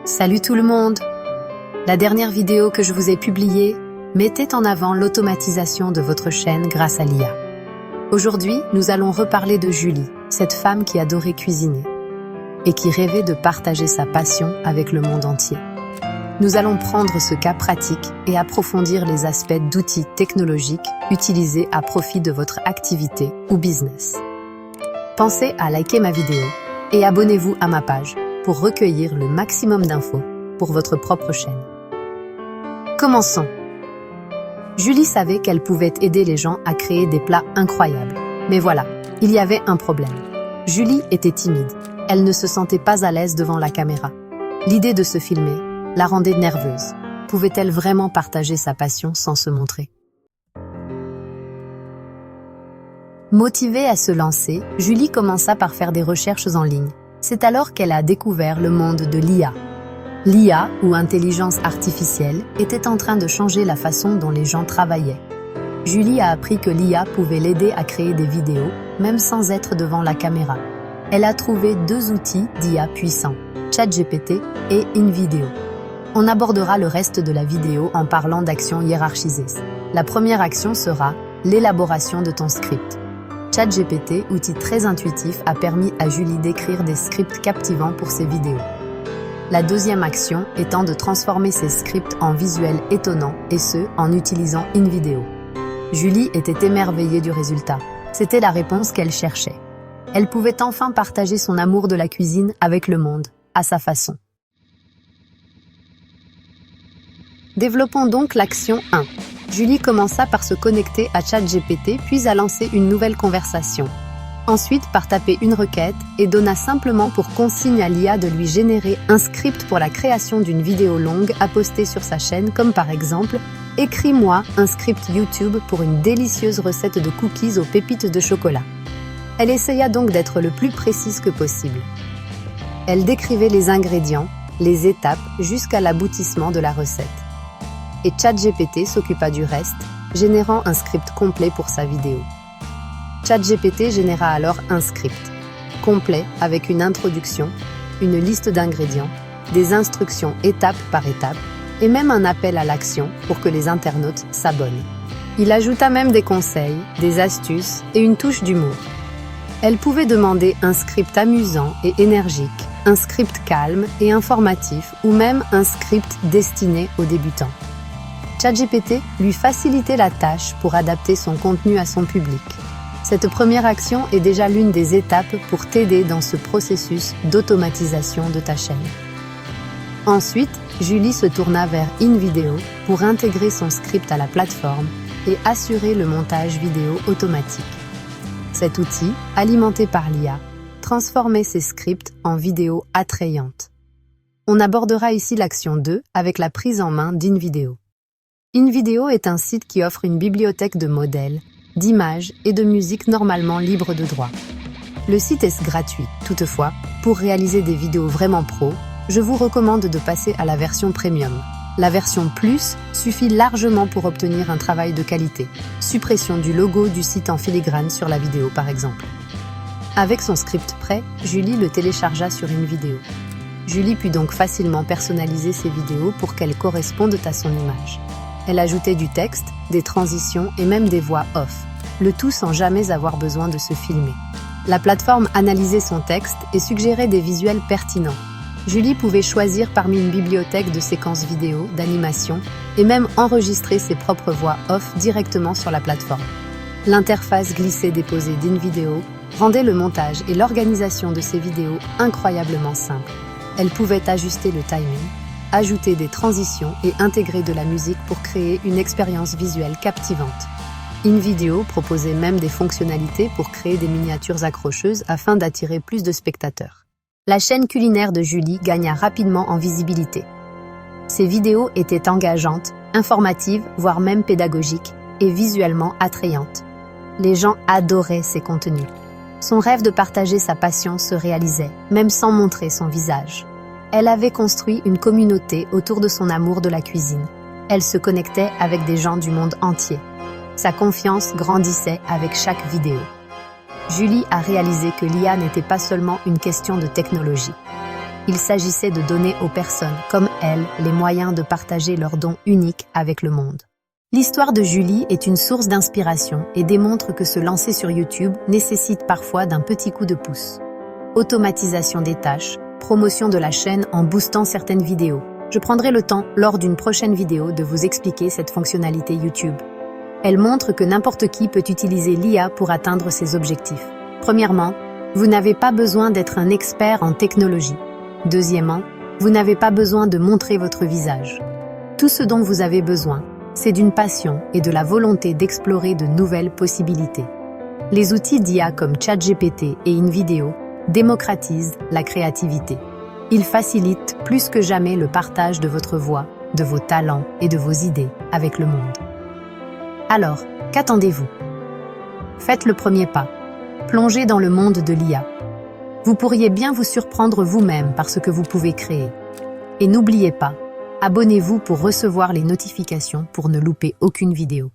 Salut tout le monde! La dernière vidéo que je vous ai publiée mettait en avant l'automatisation de votre chaîne grâce à l'IA. Aujourd'hui, nous allons reparler de Julie, cette femme qui adorait cuisiner et qui rêvait de partager sa passion avec le monde entier. Nous allons prendre ce cas pratique et approfondir les aspects d'outils technologiques utilisés à profit de votre activité ou business. Pensez à liker ma vidéo et abonnez-vous à ma page pour recueillir le maximum d'infos pour votre propre chaîne. Commençons. Julie savait qu'elle pouvait aider les gens à créer des plats incroyables. Mais voilà, il y avait un problème. Julie était timide. Elle ne se sentait pas à l'aise devant la caméra. L'idée de se filmer la rendait nerveuse. Pouvait-elle vraiment partager sa passion sans se montrer? Motivée à se lancer, Julie commença par faire des recherches en ligne. C'est alors qu'elle a découvert le monde de l'IA. L'IA, ou intelligence artificielle, était en train de changer la façon dont les gens travaillaient. Julie a appris que l'IA pouvait l'aider à créer des vidéos, même sans être devant la caméra. Elle a trouvé deux outils d'IA puissants, ChatGPT et InVideo. On abordera le reste de la vidéo en parlant d'actions hiérarchisées. La première action sera l'élaboration de ton script. ChatGPT, outil très intuitif, a permis à Julie d'écrire des scripts captivants pour ses vidéos. La deuxième action étant de transformer ces scripts en visuels étonnants, et ce, en utilisant InVideo. Julie était émerveillée du résultat. C'était la réponse qu'elle cherchait. Elle pouvait enfin partager son amour de la cuisine avec le monde, à sa façon. Développons donc l'action 1. Julie commença par se connecter à ChatGPT puis a lancé une nouvelle conversation. Ensuite par taper une requête et donna simplement pour consigne à l'IA de lui générer un script pour la création d'une vidéo longue à poster sur sa chaîne, comme par exemple « Écris-moi un script YouTube pour une délicieuse recette de cookies aux pépites de chocolat ». Elle essaya donc d'être le plus précise que possible. Elle décrivait les ingrédients, les étapes jusqu'à l'aboutissement de la recette. Et ChatGPT s'occupa du reste, générant un script complet pour sa vidéo. ChatGPT généra alors un script complet avec une introduction, une liste d'ingrédients, des instructions étape par étape et même un appel à l'action pour que les internautes s'abonnent. Il ajouta même des conseils, des astuces et une touche d'humour. Elle pouvait demander un script amusant et énergique, un script calme et informatif ou même un script destiné aux débutants. ChatGPT lui facilitait la tâche pour adapter son contenu à son public. Cette première action est déjà l'une des étapes pour t'aider dans ce processus d'automatisation de ta chaîne. Ensuite, Julie se tourna vers InVideo pour intégrer son script à la plateforme et assurer le montage vidéo automatique. Cet outil, alimenté par l'IA, transformait ses scripts en vidéos attrayantes. On abordera ici l'action 2 avec la prise en main d'InVideo. InVideo est un site qui offre une bibliothèque de modèles, d'images et de musique normalement libres de droit. Le site est gratuit. Toutefois, pour réaliser des vidéos vraiment pro, je vous recommande de passer à la version Premium. La version Plus suffit largement pour obtenir un travail de qualité. Suppression du logo du site en filigrane sur la vidéo par exemple. Avec son script prêt, Julie le téléchargea sur InVideo. Julie put donc facilement personnaliser ses vidéos pour qu'elles correspondent à son image. Elle ajoutait du texte, des transitions et même des voix off, le tout sans jamais avoir besoin de se filmer. La plateforme analysait son texte et suggérait des visuels pertinents. Julie pouvait choisir parmi une bibliothèque de séquences vidéo, d'animation et même enregistrer ses propres voix off directement sur la plateforme. L'interface glissée-déposée d'InVideo rendait le montage et l'organisation de ses vidéos incroyablement simples. Elle pouvait ajuster le timing, ajouter des transitions et intégrer de la musique pour créer une expérience visuelle captivante. InVideo proposait même des fonctionnalités pour créer des miniatures accrocheuses afin d'attirer plus de spectateurs. La chaîne culinaire de Julie gagna rapidement en visibilité. Ses vidéos étaient engageantes, informatives, voire même pédagogiques, et visuellement attrayantes. Les gens adoraient ses contenus. Son rêve de partager sa passion se réalisait, même sans montrer son visage. Elle avait construit une communauté autour de son amour de la cuisine. Elle se connectait avec des gens du monde entier. Sa confiance grandissait avec chaque vidéo. Julie a réalisé que l'IA n'était pas seulement une question de technologie. Il s'agissait de donner aux personnes, comme elle, les moyens de partager leurs dons uniques avec le monde. L'histoire de Julie est une source d'inspiration et démontre que se lancer sur YouTube nécessite parfois d'un petit coup de pouce. Automatisation des tâches, promotion de la chaîne en boostant certaines vidéos. Je prendrai le temps, lors d'une prochaine vidéo, de vous expliquer cette fonctionnalité YouTube. Elle montre que n'importe qui peut utiliser l'IA pour atteindre ses objectifs. Premièrement, vous n'avez pas besoin d'être un expert en technologie. Deuxièmement, vous n'avez pas besoin de montrer votre visage. Tout ce dont vous avez besoin, c'est d'une passion et de la volonté d'explorer de nouvelles possibilités. Les outils d'IA comme ChatGPT et InVideo démocratisent la créativité. Ils facilitent plus que jamais le partage de votre voix, de vos talents et de vos idées avec le monde. Alors, qu'attendez-vous? Faites le premier pas. Plongez dans le monde de l'IA. Vous pourriez bien vous surprendre vous-même par ce que vous pouvez créer. Et n'oubliez pas, abonnez-vous pour recevoir les notifications pour ne louper aucune vidéo.